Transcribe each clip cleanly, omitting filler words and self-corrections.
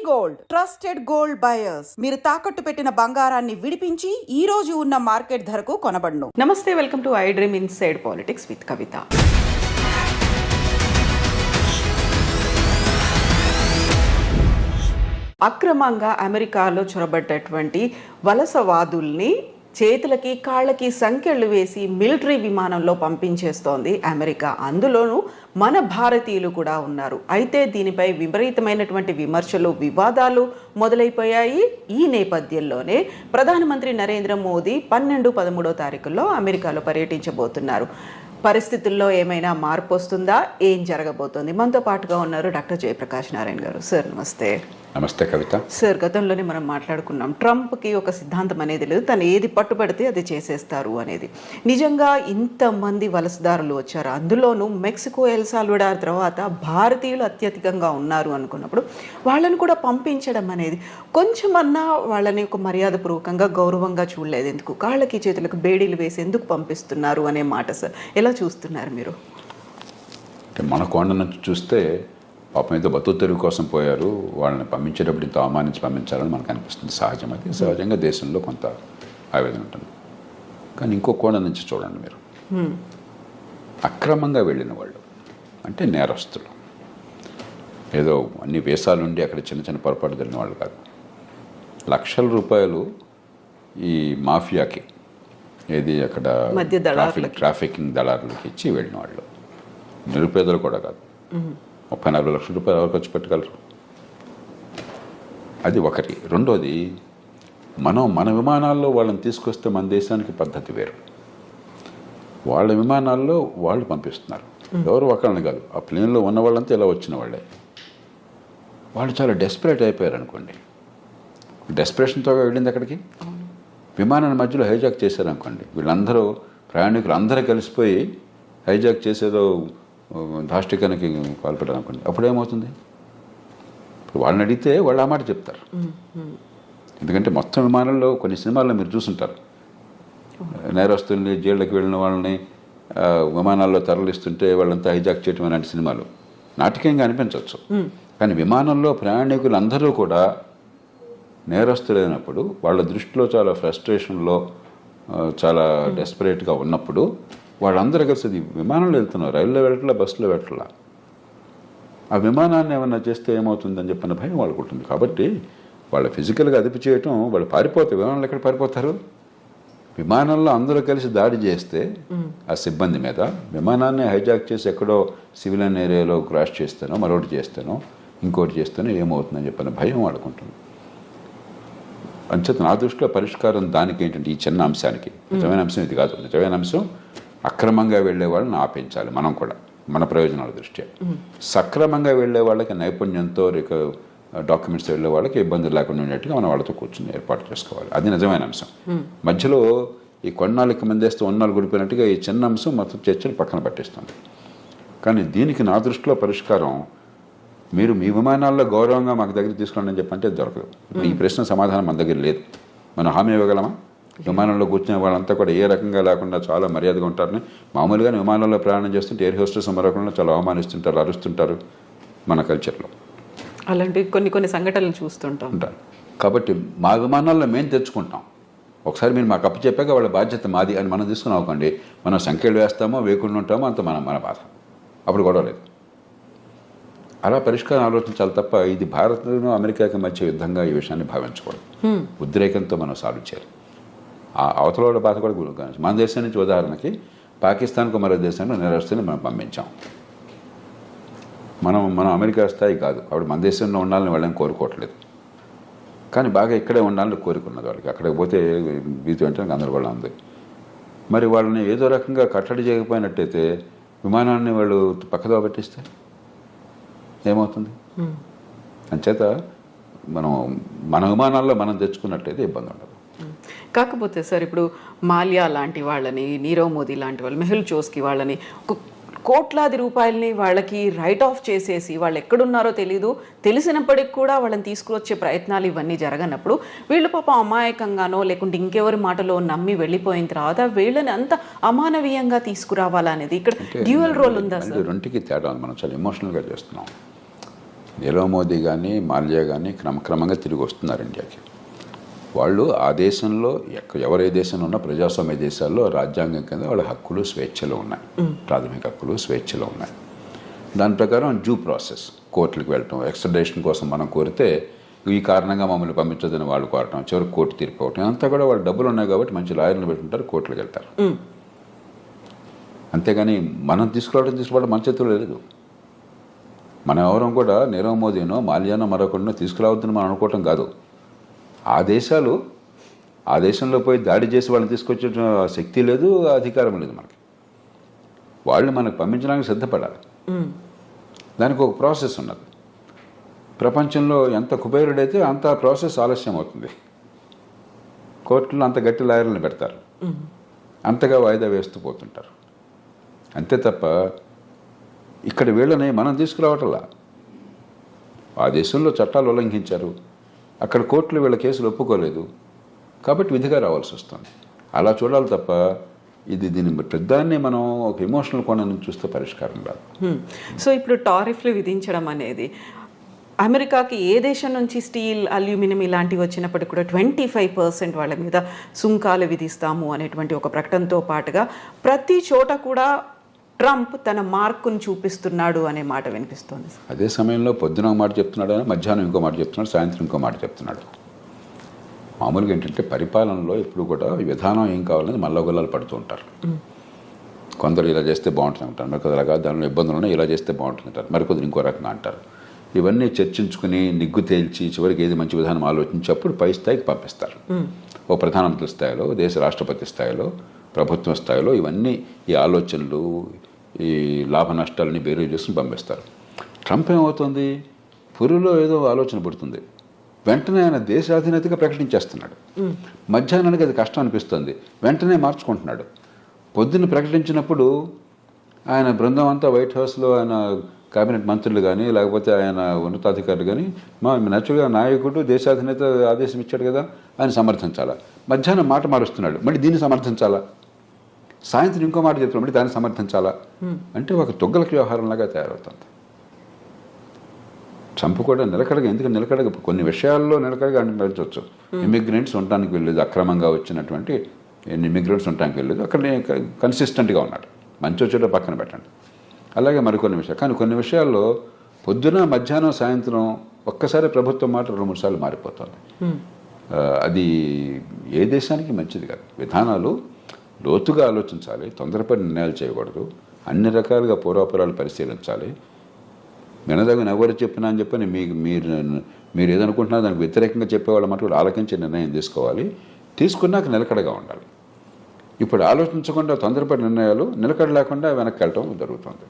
Gold trusted gold buyers. మీరు తాకట్టు పెట్టిన బంగారాన్ని విడిపించి ఈ రోజు ఉన్న మార్కెట్ ధరకు కొనబడును. నమస్తే, welcome to I dream inside politics with Kavitha. అక్రమంగా అమెరికాలో చొరబడ్డటువంటి వలసవాదుల్ని చేతులకి కాళ్ళకి సంకెళ్ళు వేసి మిలిటరీ విమానంలో పంపించేస్తోంది అమెరికా. అందులోనూ మన భారతీయులు కూడా ఉన్నారు. అయితే దీనిపై విపరీతమైనటువంటి విమర్శలు, వివాదాలు మొదలైపోయాయి. ఈ నేపథ్యంలోనే ప్రధానమంత్రి నరేంద్ర మోదీ 12-13 తారీఖుల్లో అమెరికాలో పర్యటించబోతున్నారు. పరిస్థితుల్లో ఏమైనా మార్పు వస్తుందా? ఏం జరగబోతోంది? మనతో పాటుగా ఉన్నారు డాక్టర్ జయప్రకాష్ నారాయణ గారు. సార్ నమస్తే. నమస్తే కవిత. సార్, గతంలోనే మనం మాట్లాడుకున్నాం, ట్రంప్కి ఒక సిద్ధాంతం అనేది లేదు, తను ఏది పట్టుబడితే అది చేసేస్తారు అనేది. నిజంగా ఇంతమంది వలసదారులు వచ్చారు, అందులోనూ మెక్సికో, ఎల్ సాల్వడార్ తర్వాత భారతీయులు అత్యధికంగా ఉన్నారు అనుకున్నప్పుడు వాళ్ళని కూడా పంపించడం అనేది కొంచెమన్నా వాళ్ళని ఒక మర్యాదపూర్వకంగా గౌరవంగా చూడలేదు. ఎందుకు కాళ్ళకి చేతులకు బేడీలు వేసి ఎందుకు పంపిస్తున్నారు అనే మాట సార్ ఎలా చూస్తున్నారు మీరు? మన కోణ నుంచి చూస్తే పాపం ఏదో బతుకు తెరువు కోసం పోయారు, వాళ్ళని పంపించేటప్పుడు ఇంత అవమానించి పంపించాలని మనకు అనిపిస్తుంది. సహజం, అది సహజంగా దేశంలో కొంత ఆవేదన ఉంటుంది. కానీ ఇంకో కోణ నుంచి చూడండి మీరు, అక్రమంగా వెళ్ళిన వాళ్ళు అంటే నేరస్తులు, ఏదో అన్ని వేసాలు ఉండి అక్కడ చిన్న చిన్న పొరపాటు జరిగిన వాళ్ళు కాదు. లక్షల రూపాయలు ఈ మాఫియాకి, ఏది అక్కడ ట్రాఫికింగ్ దళారులకి ఇచ్చి వెళ్ళిన వాళ్ళు, నిరుపేదలు కూడా కాదు. 30-40 లక్షల రూపాయలు ఎవరు ఖర్చు పెట్టగలరు? అది ఒకటి. రెండోది, మన విమానాల్లో వాళ్ళని తీసుకొస్తే మన దేశానికి పద్ధతి వేరు. వాళ్ళ విమానాల్లో వాళ్ళు పంపిస్తున్నారు, ఎవరు ఒకళ్ళని కాదు. ఆ ప్లేన్లో ఉన్న వాళ్ళంతా ఇలా వచ్చిన వాళ్ళే. వాళ్ళు చాలా డెస్పరేట్ అయిపోయారు అనుకోండి. డెస్పరేషన్తో వెళ్ళింది అక్కడికి. విమానాన్ని మధ్యలో హైజాక్ చేశారనుకోండి, వీళ్ళందరూ ప్రయాణికులు అందరూ కలిసిపోయి హైజాక్ చేసేదో దాష్టికానికి పాల్పడారు అనుకోండి, అప్పుడు ఏమవుతుంది? ఇప్పుడు వాళ్ళని అడిగితే వాళ్ళు ఆ మాట చెప్తారు. ఎందుకంటే మొత్తం విమానంలో కొన్ని సినిమాల్లో మీరు చూసుంటారు, నేరస్తుల్ని, జైళ్ళకి వెళ్ళిన వాళ్ళని విమానాల్లో తరలిస్తుంటే వాళ్ళంతా హైజాక్ చేయటం అలాంటి సినిమాలు నాటకీయంగా అనిపించవచ్చు. కానీ విమానంలో ప్రయాణికులు అందరూ కూడా నేరస్తులైనప్పుడు, వాళ్ళ దృష్టిలో చాలా ఫ్రస్ట్రేషన్లో, చాలా డెస్పరేట్గా ఉన్నప్పుడు వాళ్ళందరూ కలిసి విమానంలో వెళ్తున్నారు, రైల్లో వెళ్ళట్లా, బస్సులో వెళ్ళట్లా. ఆ విమానాన్ని ఏమన్నా చేస్తే ఏమవుతుందని చెప్పిన భయం వాళ్ళకు ఉంటుంది. కాబట్టి వాళ్ళ ఫిజికల్గా అదుపు చేయటం, వాళ్ళు పారిపోతారు. విమానంలో ఎక్కడ పారిపోతారు? విమానంలో అందరూ కలిసి దాడి చేస్తే ఆ సిబ్బంది మీద, విమానాన్ని హైజాక్ చేసి ఎక్కడో సివిలియన్ ఏరియాలో క్రాష్ చేస్తానో, మరొకటి చేస్తానో, ఇంకోటి చేస్తానో ఏమవుతుందని చెప్పిన భయం వాళ్ళకుంటుంది. అంచేత నా దృష్టిలో పరిష్కారం దానికి ఏంటంటే, ఈ చిన్న అంశానికి, నిజమైన అంశం ఇది కాదు. నిజమైన అంశం అక్రమంగా వెళ్ళే వాళ్ళని ఆపించాలి. మనం కూడా మన ప్రయోజనాల దృష్ట్యా. సక్రమంగా వెళ్ళే వాళ్ళకి నైపుణ్యంతో డాక్యుమెంట్స్ వెళ్ళే వాళ్ళకి ఇబ్బందులు లేకుండా ఉండేట్టుగా మనం వాళ్ళతో కూర్చొని ఏర్పాటు చేసుకోవాలి. అది నిజమైన అంశం. మధ్యలో ఈ కొన్నాళ్ళకి మందేస్తూ ఉన్నాళ్ళు గుడిపోయినట్టుగా ఈ చిన్న అంశం మొత్తం చర్చలు పక్కన పట్టేస్తుంది. కానీ దీనికి నా దృష్టిలో పరిష్కారం, మీరు మీ విమానాల్లో గౌరవంగా మాకు దగ్గర తీసుకోండి అని చెప్పంటే దొరకదు. ఈ ప్రశ్న సమాధానం మన దగ్గర లేదు. మనం హామీ ఇవ్వగలమా? విమానంలో కూర్చునే వాళ్ళంతా కూడా ఏ రకంగా లేకుండా చాలా మర్యాదగా ఉంటారని. మామూలుగానే విమానంలో ప్రయాణం చేస్తుంటే ఎయిర్ హోస్టెస్ మరొకళ్ళు చాలా అవమానిస్తుంటారు, అరుస్తుంటారు మన కల్చర్లో. అలాంటి కొన్ని సంఘటనలు చూస్తుంటాం. కాబట్టి మా విమానాల్లో మేము తెచ్చుకుంటాం. ఒకసారి మీరు మాకు అప్పు చెప్పాక వాళ్ళ బాధ్యత మాది అని మనం తీసుకుని అవ్వకండి. మనం సంఖ్యలు వేస్తామో వేయకుండా ఉంటామో అంత మన బాధ. అప్పుడు గొడవ లేదు. అలా పరిష్కారం ఆలోచించాలి తప్ప ఇది భారత్ను అమెరికాకి మధ్య యుద్ధంగా ఈ విషయాన్ని భావించకూడదు. ఉద్రేకంతో మనం సాల్వ్ చేయాలి. ఆ అవతల వాళ్ళ బాధ కూడా గురించి. మన దేశం నుంచి ఉదాహరణకి పాకిస్తాన్కు మరో దేశంలో నేరస్తుని మనం పంపించాం. మనం అమెరికా స్థాయి కాదు, అప్పుడు మన దేశంలో ఉండాలని వాళ్ళని కోరుకోవట్లేదు. కానీ బాగా ఇక్కడే ఉండాలని కోరుకున్నది వాళ్ళకి. అక్కడికి పోతే భీతి అంటే గందరగోళం ఉంది. మరి వాళ్ళని ఏదో రకంగా కట్టడి చేయకపోయినట్టయితే, విమానాన్ని వాళ్ళు పక్కదో పెట్టిస్తే ఏమవుతుంది? అంచేత మన విమానాల్లో మనం తెచ్చుకున్నట్టయితే ఇబ్బంది ఉండదు. కాకపోతే సార్, ఇప్పుడు మాల్యా లాంటి వాళ్ళని, నీరవ్ మోదీ లాంటి వాళ్ళు, మెహుల్ చోస్కి వాళ్ళని కోట్లాది రూపాయలని వాళ్ళకి రైట్ ఆఫ్ చేసేసి వాళ్ళు ఎక్కడున్నారో తెలీదు, తెలిసినప్పటికి కూడా వాళ్ళని తీసుకువచ్చే ప్రయత్నాలు ఇవన్నీ జరగనప్పుడు వీళ్ళు పాపం అమాయకంగానో లేకుంటే ఇంకెవరి మాటలో నమ్మి వెళ్ళిపోయిన తర్వాత వీళ్ళని అంత అమానవీయంగా తీసుకురావాలనేది ఇక్కడ డ్యూయల్ రోల్ ఉందా సార్? రెండుకి తేడా ఉంది. మనం చాలా ఎమోషనల్గా చేస్తున్నాం. నీరవ్ మోదీ కానీ మాల్యా కానీ క్రమక్రమంగా తిరిగి వస్తున్నారు ఇండియాకి. వాళ్ళు ఆ దేశంలో ఎవరే దేశంలో ఉన్నా ప్రజాస్వామ్య దేశాల్లో రాజ్యాంగం కింద వాళ్ళ హక్కులు స్వేచ్ఛలు ఉన్నాయి, ప్రాథమిక హక్కులు స్వేచ్ఛలు ఉన్నాయి. దాని ప్రకారం డ్యూ ప్రాసెస్, కోర్టులకు వెళ్ళటం, ఎక్స్ట్రడిషన్ కోసం మనం కోరితే ఈ కారణంగా మమ్మల్ని పంపించదని వాళ్ళు కోరటం, చివరికి కోర్టు తీర్పు అవటం, అంతా కూడా వాళ్ళు డబ్బులు ఉన్నాయి కాబట్టి మంచి లాయర్లు పెట్టుకుంటారు, కోర్టులకు వెళ్తారు. అంతేగాని మనం తీసుకోవడం మన చేతుల్లో లేదు. మనం ఎవరం కూడా నీరవ్ మోదీనో మాల్యానో మరొకరినో తీసుకురావద్దని మనం అనుకోవటం కాదు. ఆ దేశంలో పోయి దాడి చేసి వాళ్ళని తీసుకొచ్చే శక్తి లేదు, అధికారం లేదు మనకి. వాళ్ళు మనకు పంపించడానికి సిద్ధపడాలి. దానికి ఒక ప్రాసెస్ ఉన్నది. ప్రపంచంలో ఎంత కుబేరుడైతే అంత ప్రాసెస్ ఆలస్యం అవుతుంది. కోర్టులో అంత గట్టి లాయర్లను పెడతారు, అంతగా వాయిదా వేస్తూ పోతుంటారు. అంతే తప్ప ఇక్కడ వీళ్ళని మనం తీసుకురావటంలా. ఆ దేశంలో చట్టాలు ఉల్లంఘించారు, అక్కడ కోర్టులు వీళ్ళ కేసులు ఒప్పుకోలేదు కాబట్టి విధిగా రావాల్సి వస్తుంది. అలా చూడాలి తప్ప దీని ప్రధాన్ని మనం ఒక ఎమోషనల్ కోణం నుంచి చూస్తే పరిష్కారం రాదు. సో ఇప్పుడు టారిఫ్లు విధించడం అనేది అమెరికాకి ఏ దేశం నుంచి స్టీల్, అల్యూమినియం ఇలాంటివి వచ్చినప్పటికీ కూడా 25% వాళ్ళ మీద సుంకాలు విధిస్తాము అనేటువంటి ఒక ప్రకటనతో పాటుగా ప్రతి చోట కూడా ట్రంప్ తన మార్కును చూపిస్తున్నాడు అనే మాట వినిపిస్తుంది. అదే సమయంలో పొద్దున ఒక మాట చెప్తున్నాడు, మధ్యాహ్నం ఇంకో మాట చెప్తున్నాడు, సాయంత్రం ఇంకో మాట చెప్తున్నాడు. మామూలుగా ఏంటంటే పరిపాలనలో ఎప్పుడు కూడా విధానం ఏం కావాలని మల్లగొల్లాలు పడుతూ ఉంటారు. కొందరు ఇలా చేస్తే బాగుంటుంది అంటారు, మరికొందరు అలాగా దానిలో ఇబ్బందులు ఉన్నాయి, ఇలా చేస్తే బాగుంటుంది అంటారు, మరికొందరు ఇంకో రకంగా అంటారు. ఇవన్నీ చర్చించుకుని నిగ్గు తేల్చి చివరికి ఏది మంచి విధానం ఆలోచించి అప్పుడు పై స్థాయికి పంపిస్తారు. ఓ ప్రధానమంత్రి స్థాయిలో, దేశ రాష్ట్రపతి స్థాయిలో, ప్రభుత్వం స్థాయిలో ఇవన్నీ ఈ ఆలోచనలు, ఈ లాభ నష్టాలని బేరీ చేసుకుని పంపిస్తారు. ట్రంప్ ఏమవుతుంది, పురులో ఏదో ఆలోచన పడుతుంది, వెంటనే ఆయన దేశాధినేతగా ప్రకటించేస్తున్నాడు. మధ్యాహ్నానికి అది కష్టం అనిపిస్తుంది, వెంటనే మార్చుకుంటున్నాడు. పొద్దున్న ప్రకటించినప్పుడు ఆయన బృందం అంతా వైట్ హౌస్లో ఆయన కేబినెట్ మంత్రులు కానీ లేకపోతే ఆయన ఉన్నతాధికారులు కానీ నేచురల్గా నాయకుడు దేశాధినేత ఆదేశం ఇచ్చాడు కదా ఆయన సమర్థించాలా. మధ్యాహ్నం మాట మారుస్తున్నాడు, మళ్ళీ దీన్ని సమర్థించాలా. సాయంత్రం ఇంకో మాట చెప్తున్నాడు, మళ్ళీ దాన్ని సమర్థించాలా. అంటే ఒక తొగ్గలకి వ్యవహారంలాగా తయారవుతుంది. ట్రంప్ కూడా నిలకడగా, ఎందుకంటే నిలకడగా కొన్ని విషయాల్లో నిలకడగా నడచవచ్చు. ఇమిగ్రెంట్స్ ఉండటానికి వెళ్ళలేదు, అక్రమంగా వచ్చినటువంటి ఇమిగ్రెంట్స్ ఉండటానికి వెళ్ళలేదు, అక్కడ కన్సిస్టెంట్గా ఉన్నాడు. మంచి వచ్చేటో పక్కన పెట్టండి. అలాగే మరికొన్ని విషయాలు, కానీ కొన్ని విషయాల్లో పొద్దున మధ్యాహ్నం సాయంత్రం ఒక్కసారి ప్రభుత్వం మాట 2-3 సార్లు మారిపోతుంది. అది ఏ దేశానికి మంచిది కాదు. విధానాలు లోతుగా ఆలోచించాలి, తొందరపడి నిర్ణయాలు చేయకూడదు, అన్ని రకాలుగా పూర్వాపరాలు పరిశీలించాలి. వినదగిన ఎవరు చెప్పినా అని చెప్పని మీరు ఏదనుకుంటున్నారో దానికి వ్యతిరేకంగా చెప్పేవాళ్ళ మాట కూడా ఆలోచించి నిర్ణయం తీసుకోవాలి. తీసుకున్నాక నిలకడగా ఉండాలి. ఇప్పుడు ఆలోచించకుండా తొందరపడి నిర్ణయాలు, నిలకడ లేకుండా వెనక్కి వెళ్ళటం జరుగుతుంది.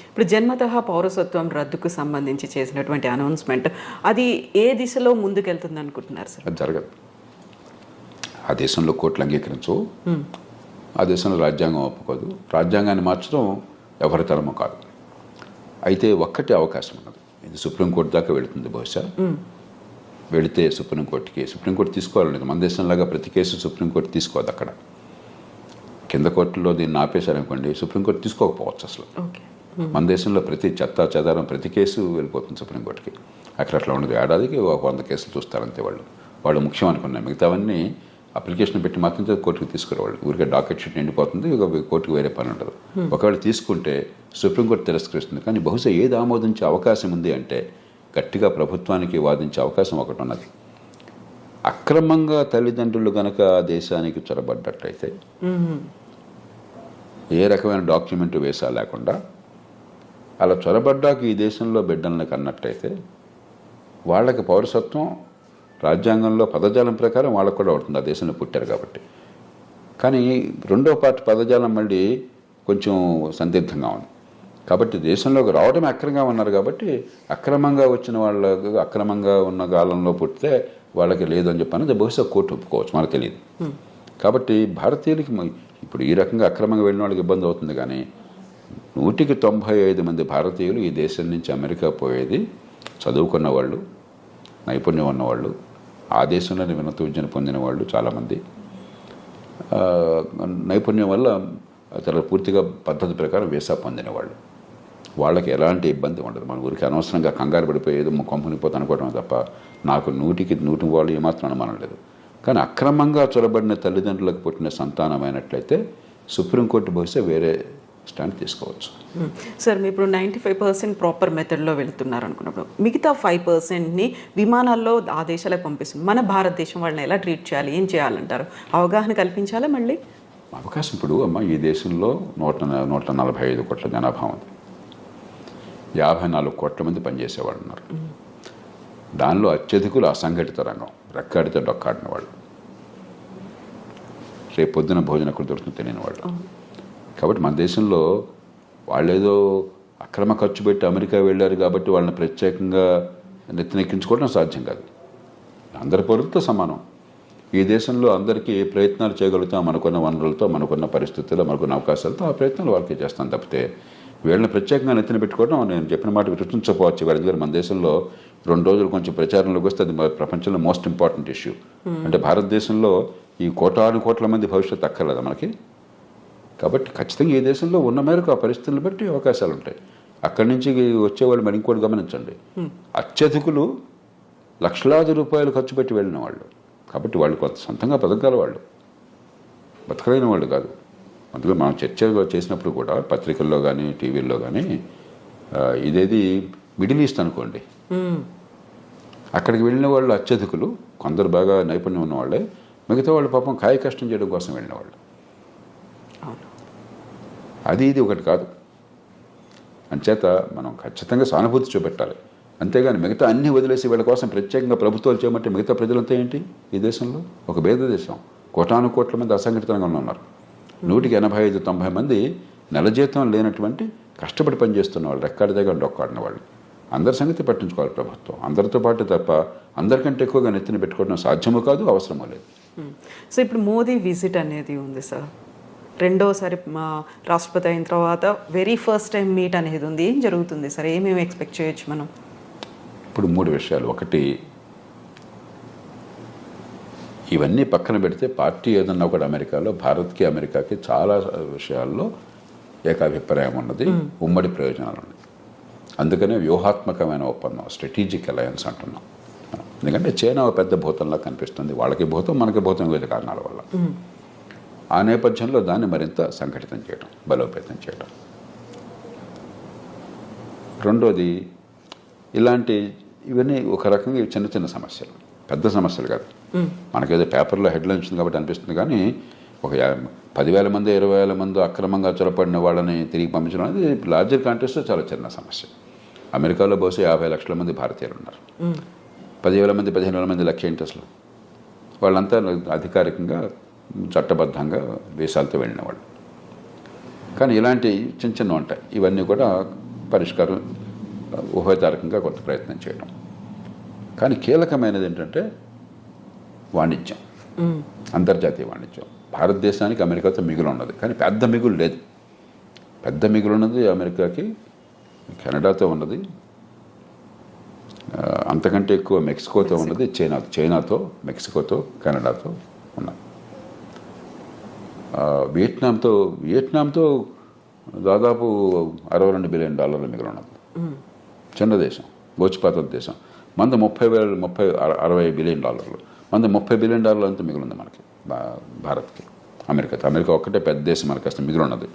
ఇప్పుడు జన్మతః పౌరసత్వం రద్దుకు సంబంధించి చేసినటువంటి అనౌన్స్మెంట్ అది ఏ దిశలో ముందుకెళ్తుంది అనుకుంటున్నారు సార్? అది జరగదు. ఆ దేశంలో కోర్టులు అంగీకరించవు, ఆ దేశంలో రాజ్యాంగం ఒప్పుకోదు. రాజ్యాంగాన్ని మార్చడం ఎవరి తరమో కాదు. అయితే ఒక్కటే అవకాశం ఉన్నది, ఇది సుప్రీంకోర్టు దాకా వెళుతుంది. బహుశా వెళితే సుప్రీంకోర్టు తీసుకోవాలనేది. మన దేశంలాగా ప్రతి కేసు సుప్రీంకోర్టు తీసుకోదు. అక్కడ కింద కోర్టులో దీన్ని ఆపేశారనుకోండి, సుప్రీంకోర్టు తీసుకోకపోవచ్చు అసలు. మన దేశంలో ప్రతి చెత్త చెదారం ప్రతి కేసు వెళ్ళిపోతుంది సుప్రీంకోర్టుకి. అక్కడ అట్లా ఉండదు. ఏడాదికి 100 కేసులు చూస్తారంతే. వాళ్ళు ముఖ్యం అనుకున్నాయి, మిగతావన్నీ అప్లికేషన్ పెట్టి మాత్రం కోర్టుకు తీసుకురావాలి. ఊరికే డాకెట్ షీట్ నిండిపోతుంది, కోర్టుకు వేరే పని ఉండదు. ఒకవేళ తీసుకుంటే సుప్రీంకోర్టు తిరస్కరిస్తుంది. కానీ బహుశా ఏది ఆమోదించే అవకాశం ఉంది అంటే గట్టిగా ప్రభుత్వానికి వాదించే అవకాశం ఒకటి ఉన్నది. అక్రమంగా తల్లిదండ్రులు కనుక దేశానికి చొరబడ్డట్టయితే, ఏ రకమైన డాక్యుమెంట్ వేసా లేకుండా అలా చొరబడ్డాక ఈ దేశంలో బిడ్డలను కన్నట్టయితే వాళ్ళకి పౌరసత్వం రాజ్యాంగంలో పదజాలం ప్రకారం వాళ్ళకు కూడా ఉంటుంది, ఆ దేశంలో పుట్టారు కాబట్టి. కానీ రెండో పార్టీ పదజాలం మళ్ళీ కొంచెం సందిగ్ధంగా ఉంది. కాబట్టి దేశంలోకి రావడమే అక్రమంగా ఉన్నారు కాబట్టి అక్రమంగా వచ్చిన వాళ్ళకు, అక్రమంగా ఉన్న కాలంలో పుట్టితే వాళ్ళకి లేదు అని చెప్పి బహుశా కోర్టు ఒప్పుకోవచ్చు, మనకు తెలియదు. కాబట్టి భారతీయులకి ఇప్పుడు ఈ రకంగా అక్రమంగా వెళ్ళిన వాళ్ళకి ఇబ్బంది అవుతుంది. కానీ 195 భారతీయులు ఈ దేశం నుంచి అమెరికా పోయేది చదువుకున్న వాళ్ళు, నైపుణ్యం ఉన్నవాళ్ళు, ఆ దేశంలోనే ఉన్నత విద్యను పొందిన వాళ్ళు చాలామంది, నైపుణ్యం వల్ల చాలా పూర్తిగా పద్ధతి ప్రకారం వీసా పొందిన వాళ్ళు. వాళ్ళకి ఎలాంటి ఇబ్బంది ఉండదు. మన ఊరికి అనవసరంగా కంగారు పడిపోయేది కంపెనీ పోతే అనుకోవడం తప్ప నాకు 100% వాళ్ళు ఏమాత్రం అనుమానం లేదు. కానీ అక్రమంగా చొరబడిన తల్లిదండ్రులకు పుట్టిన సంతానమైనట్లయితే సుప్రీంకోర్టు బహుశా వేరే స్టాండ్ తీసుకోవచ్చు. సార్ మీరు ఇప్పుడు 95% ప్రాపర్ మెథడ్లో వెళ్తున్నారు అనుకున్నప్పుడు మిగతా 5%ని విమానాల్లో ఆ దేశాలకు పంపిస్తుంది. మన భారతదేశం వాళ్ళని ఎలా ట్రీట్ చేయాలి, ఏం చేయాలంటారు? అవగాహన కల్పించాలా మళ్ళీ? అవకాశం ఇప్పుడు అమ్మ ఈ దేశంలో 145 కోట్ల జనాభా ఉంది. 54 కోట్ల మంది పనిచేసేవాళ్ళు ఉన్నారు. దానిలో అత్యధికులు అసంఘటిత రంగం, రెక్కాడితే డొక్కాడిన వాళ్ళు, రేపు పొద్దున భోజనం ఎక్కడ దొరుకుతుందో తెలియని వాళ్ళు. కాబట్టి మన దేశంలో వాళ్ళేదో అక్రమ ఖర్చు పెట్టి అమెరికా వెళ్ళారు కాబట్టి వాళ్ళని ప్రత్యేకంగా నెత్తినెక్కించుకోవడం సాధ్యం కాదు. అందరి పౌరులతో సమానం. ఈ దేశంలో అందరికీ ఏ ప్రయత్నాలు చేయగలుగుతాం మనకున్న వనరులతో, మనకున్న పరిస్థితుల్లో, మనకున్న అవకాశాలతో ఆ ప్రయత్నాలు వాళ్ళకి చేస్తాం తప్పితే వీళ్ళని ప్రత్యేకంగా నెత్తిన పెట్టుకోవడం నేను చెప్పిన మాట విరుచించకపోవచ్చు. వాళ్ళ దగ్గర మన దేశంలో 2 రోజులు కొంచెం ప్రచారంలోకి వస్తే అది ప్రపంచంలో మోస్ట్ ఇంపార్టెంట్ ఇష్యూ. అంటే భారతదేశంలో ఈ కోట్ల మంది భవిష్యత్తు అక్కర్లేదా మనకి? కాబట్టి ఖచ్చితంగా ఈ దేశంలో ఉన్న మేరకు ఆ పరిస్థితులను బట్టి అవకాశాలు ఉంటాయి. అక్కడి నుంచి వచ్చేవాళ్ళు మరి ఇంకోటి గమనించండి, అత్యధికులు లక్షలాది రూపాయలు ఖర్చు పెట్టి వెళ్ళిన వాళ్ళు. కాబట్టి వాళ్ళు కొంత సొంతంగా బతకగల వాళ్ళు, బతకలేని వాళ్ళు కాదు. అందులో మనం చర్చ చేసినప్పుడు కూడా పత్రికల్లో కానీ టీవీల్లో కానీ ఇదేది మిడిల్ ఈస్ట్ అనుకోండి, అక్కడికి వెళ్ళిన వాళ్ళు అత్యధికులు, కొందరు బాగా నైపుణ్యం ఉన్నవాళ్ళే, మిగతా వాళ్ళు పాపం కాయ కష్టం చేయడం కోసం వెళ్ళిన వాళ్ళు. అది ఇది ఒకటి కాదు. అంచేత మనం ఖచ్చితంగా సానుభూతి చూపెట్టాలి. అంతేగాని మిగతా అన్నీ వదిలేసి వీళ్ళ కోసం ప్రత్యేకంగా ప్రభుత్వాలు చేయమంటే మిగతా ప్రజలంతా ఏంటి? ఈ దేశంలో ఒక భేద దేశం, కోట్ల మంది అసంఘటితంగా ఉన్నారు. 185-90 మంది నెల జీతం లేనటువంటి కష్టపడి పనిచేస్తున్న వాళ్ళు, రెక్కాడి దగ్గర డొక్కాడిన వాళ్ళు. అందరి సంగతి పట్టించుకోవాలి ప్రభుత్వం. అందరితో పాటు తప్ప అందరికంటే ఎక్కువగా నెత్తిన పెట్టుకోవడం సాధ్యమూ కాదు, అవసరమూ లేదు. సో ఇప్పుడు మోదీ విజిట్ అనేది ఉంది సార్, రెండోసారి రాష్ట్రపతి అయిన తర్వాత వెరీ ఫస్ట్ టైం మీట్ అనేది ఉంది. ఏం జరుగుతుంది సార్? ఏమేమి ఎక్స్పెక్ట్ చేయొచ్చు మనం? ఇప్పుడు 3 విషయాలు. ఒకటి, ఇవన్నీ పక్కన పెడితే పార్టీ ఏదన్నా ఒకటి అమెరికాలో భారత్కి అమెరికాకి చాలా విషయాల్లో ఏకాభిప్రాయం ఉన్నది, ఉమ్మడి ప్రయోజనాలు ఉన్నాయి. అందుకనే వ్యూహాత్మకమైన ఒప్పందం, స్ట్రాటజిక్ అలయన్స్ అంటున్నాం. ఎందుకంటే చైనా పెద్ద భూతంలా కనిపిస్తుంది, వాళ్ళకి భూతం మనకి భూతం వివిధ కారణాల వల్ల. ఆ నేపథ్యంలో దాన్ని మరింత సంఘటితం చేయడం, బలోపేతం చేయడం. రెండోది, ఇవన్నీ ఒక రకంగా చిన్న చిన్న సమస్యలు, పెద్ద సమస్యలు కాదు. మనకేదో పేపర్లో హెడ్లైన్స్ ఉంది కాబట్టి అనిపిస్తుంది, కానీ ఒక 10,000 మంది 20,000 మంది అక్రమంగా చొరపడిన వాళ్ళని తిరిగి పంపించడం అనేది లార్జర్ కాంటెక్స్ట్లో చాలా చిన్న సమస్య. అమెరికాలో బహుశా 50 లక్షల మంది భారతీయులు ఉన్నారు. 10,000 మంది 15,000 మంది లెక్క ఏంటి అసలు? వాళ్ళంతా అధికారికంగా చట్టబద్ధంగా వీసాలతో వెళ్ళిన వాళ్ళు. కానీ ఇలాంటి చిన్న చిన్న ఉంటాయి. ఇవన్నీ కూడా పరిష్కారం ఉభయతారకంగా కొంత ప్రయత్నం చేయడం. కానీ కీలకమైనది ఏంటంటే వాణిజ్యం, అంతర్జాతీయ వాణిజ్యం. భారతదేశానికి అమెరికాతో మిగులు ఉన్నది, కానీ పెద్ద మిగులు లేదు. పెద్ద మిగులు ఉన్నది అమెరికాకి కెనడాతో ఉన్నది, అంతకంటే ఎక్కువ మెక్సికోతో ఉన్నది, చైనాతో, మెక్సికోతో, కెనడాతో ఉన్నది. వియట్నాంతో దాదాపు $62 బిలియన్ మిగిలి ఉన్నది. చిన్న దేశం, గోచిపాత దేశం. మంది 60 బిలియన్ డాలర్లు, మంది $30 బిలియన్ అంతా మిగిలింది మనకి, భారత్కి. అమెరికా ఒక్కటే పెద్ద దేశం, మనకి అసలు మిగిలి ఉన్నది.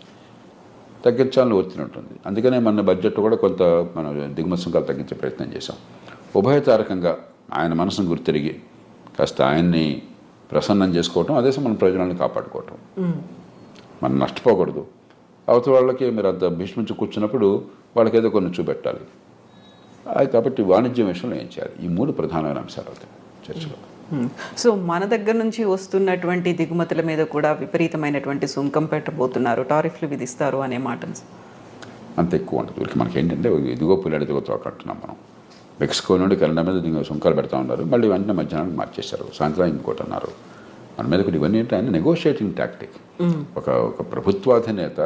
తగ్గించాలని ఒత్తిడి ఉంటుంది. అందుకనే మన బడ్జెట్ కూడా కొంత మనం దిగుమతి సుంకాలు తగ్గించే ప్రయత్నం చేశాం. ఉభయతారకంగా ఆయన మనసును గుర్తిరిగి కాస్త ఆయన్ని ప్రసన్నం చేసుకోవటం, అదే మన ప్రయోజనాలను కాపాడుకోవటం. మనం నష్టపోకూడదు. అవతల వాళ్ళకి మీరు అంత భీష్మించి కూర్చున్నప్పుడు వాళ్ళకి ఏదో కొన్ని చూపెట్టాలి. కాబట్టి వాణిజ్యం విషయంలో ఏం చేయాలి? ఈ 3 ప్రధానమైన అంశాలు అవుతాయి చర్చలో. సో మన దగ్గర నుంచి వస్తున్నటువంటి దిగుమతుల మీద కూడా విపరీతమైనటువంటి సుంకం పెట్టబోతున్నారు, టారిఫ్లు విధిస్తారు అనే మాట అంత ఎక్కువ ఉంటుంది. వీళ్ళకి మనకి ఏంటంటే ఇదిగో పుల్లాడి దిగో తోకంటున్నాం మనం. మెక్సికో నుండి కెనడా మీద సుంకాలు పెడతా ఉన్నారు, మళ్ళీ వెంటనే మధ్యాహ్నానికి మార్చేశారు, సాయంత్రం ఇంకోటి అన్నారు. మన మీద కూడా ఇవన్నీ ఏంటంటే నెగోషియేటింగ్ టాక్టిక్. ఒక ప్రభుత్వాధినేత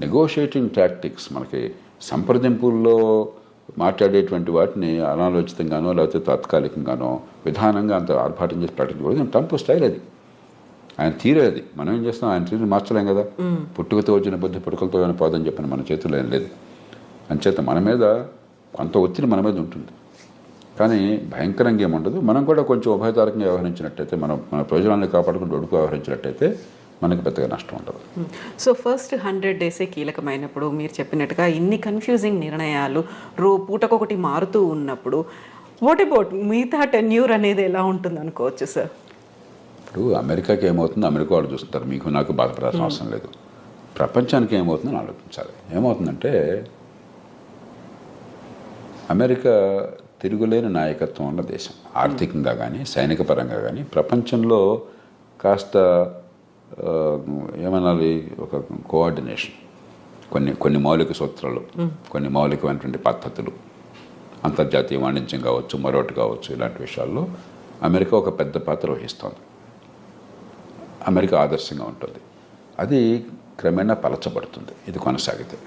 నెగోషియేటింగ్ టాక్టిక్స్ మనకి సంప్రదింపుల్లో మాట్లాడేటువంటి వాటిని అనాలోచితంగానో లేకపోతే తాత్కాలికంగానో విధానంగా అంత ఆర్భాటం చేసి ప్రకటించకూడదు. ట్రంప్ స్టైల్ అది, ఆయన తీరే అది. మనం ఏం చేస్తాం, ఆయన తీరు మార్చలేం కదా. పుట్టుకతో వచ్చిన బుద్ధి పుట్టుకలతో ఏమైనా పోదని చెప్పిన మన చేతుల్లో ఏం లేదు. అంచేత మన మీద కొంత ఒత్తిడి మన మీద ఉంటుంది, కానీ భయంకరంగా ఏముండదు. మనం కూడా కొంచెం ఉభయతారకంగా వ్యవహరించినట్టయితే, మన ప్రయోజనాన్ని కాపాడుకుంటూ ఒడుపు వ్యవహరించినట్టయితే మనకి పెద్దగా నష్టం ఉండదు. సో ఫస్ట్ 100 డేసే కీలకమైనప్పుడు మీరు చెప్పినట్టుగా ఇన్ని కన్ఫ్యూజింగ్ నిర్ణయాలు పూటకొకటి మారుతూ ఉన్నప్పుడు వాట్ అబౌట్ మిగతా టెన్యూర్ అనేది ఎలా ఉంటుంది అనుకోవచ్చు సార్? ఇప్పుడు అమెరికాకి ఏమవుతుందో అమెరికా వాళ్ళు చూస్తారు, మీకు నాకు బాధపడాల్సిన అవసరం లేదు. ప్రపంచానికి ఏమవుతుందని ఆలోచించాలి. ఏమవుతుందంటే అమెరికా తిరుగులేని నాయకత్వం ఉన్న దేశం. ఆర్థికంగా కానీ సైనిక పరంగా కానీ ప్రపంచంలో కాస్త ఏమనాలి, ఒక కోఆర్డినేషన్, కొన్ని మౌలిక సూత్రాలు, కొన్ని మౌలికమైనటువంటి పద్ధతులు, అంతర్జాతీయ వాణిజ్యం కావచ్చు, మరొకటి కావచ్చు, ఇలాంటి విషయాల్లో అమెరికా ఒక పెద్ద పాత్ర వహిస్తోంది. అమెరికా ఆదర్శంగా ఉంటుంది. అది క్రమేణా పలచబడుతుంది ఇది కొనసాగితే.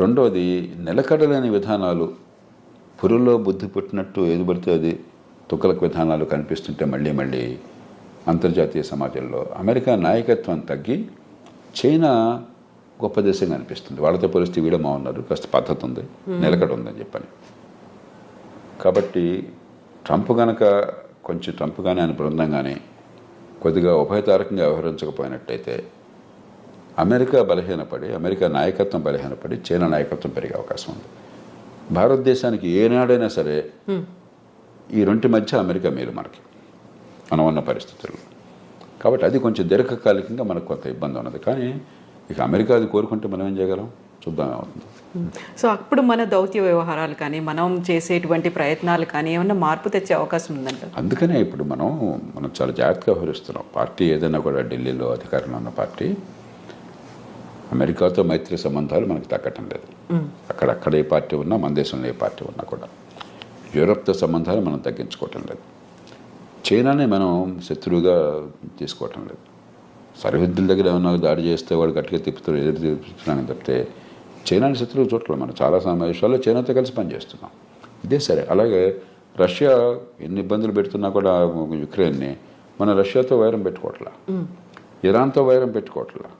రెండోది, నిలకడలేని విధానాలు, పురుల్లో బుద్ధి పుట్టినట్టు ఏది పడితే అది తుక్కలకు విధానాలు కనిపిస్తుంటే మళ్ళీ అంతర్జాతీయ సమాజంలో అమెరికా నాయకత్వం తగ్గి చైనా గొప్ప దేశంగా అనిపిస్తుంది. వాళ్ళతో పోలిస్తే వీడమా ఉన్నారు, కాస్త పద్ధతి ఉంది, నిలకడ ఉందని చెప్పని. కాబట్టి ట్రంప్ కానీ ఆయన బృందం కానీ కొద్దిగా ఉభయతారకంగా వ్యవహరించకపోయినట్టయితే అమెరికా బలహీనపడి, అమెరికా నాయకత్వం బలహీనపడి చైనా నాయకత్వం పెరిగే అవకాశం ఉంది. భారతదేశానికి ఏనాడైనా సరే ఈ రెంటి మధ్య అమెరికా మేలు మనకి, మనం ఉన్న పరిస్థితుల్లో. కాబట్టి అది కొంచెం దీర్ఘకాలికంగా మనకు కొంత ఇబ్బంది ఉన్నది. కానీ ఇక అమెరికా అది కోరుకుంటే మనం ఏం చేయగలం, చూద్దాం ఏమవుతుంది. సో అప్పుడు మన దౌత్య వ్యవహారాలు కానీ మనం చేసేటువంటి ప్రయత్నాలు కానీ ఏమన్నా మార్పు తెచ్చే అవకాశం ఉందంట. అందుకనే ఇప్పుడు మనం చాలా జాగ్రత్తగా వ్యవహరిస్తున్నాం. పార్టీ ఏదైనా కూడా ఢిల్లీలో అధికారంలో ఉన్న పార్టీ అమెరికాతో మైత్రి సంబంధాలు మనకు తగ్గటం లేదు. అక్కడక్కడ ఏ పార్టీ ఉన్నా, మన దేశంలో ఏ పార్టీ ఉన్నా కూడా యూరప్తో సంబంధాలు మనం తగ్గించుకోవటం లేదు. చైనానే మనం శత్రువుగా తీసుకోవటం లేదు. సరిహద్దుల దగ్గర ఏమన్నా దాడి చేస్తే వాడు గట్టిగా తిప్పుతారు, ఎదురు తిప్పుతున్నాను తప్పితే చైనాని శత్రువు చూడట్లేదు. మనం చాలా సమావేశాల్లో చైనాతో కలిసి పనిచేస్తున్నాం. ఇదే సరే. అలాగే రష్యా ఎన్ని ఇబ్బందులు పెడుతున్నా కూడా యుక్రెయిన్ని, మన రష్యాతో వైరం పెట్టుకోవట్లా, ఇరాన్తో వైరం పెట్టుకోవట్లా.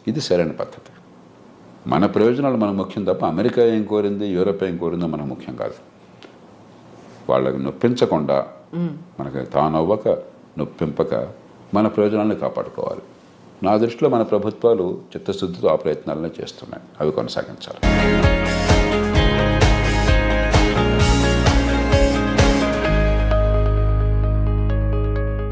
ఇది సరైన పద్ధతి. మన ప్రయోజనాలు మనకు ముఖ్యం తప్ప అమెరికా ఏం కోరింది, యూరప్ ఏం కోరిందో మనకు ముఖ్యం కాదు. వాళ్ళకి నొప్పించకుండా, మనకి తానవ్వక నొప్పింపక మన ప్రయోజనాలను కాపాడుకోవాలి. నా దృష్టిలో మన ప్రభుత్వాలు చిత్తశుద్ధితో ఆ ప్రయత్నాలను చేస్తున్నాయి. అవి కొనసాగించాలి.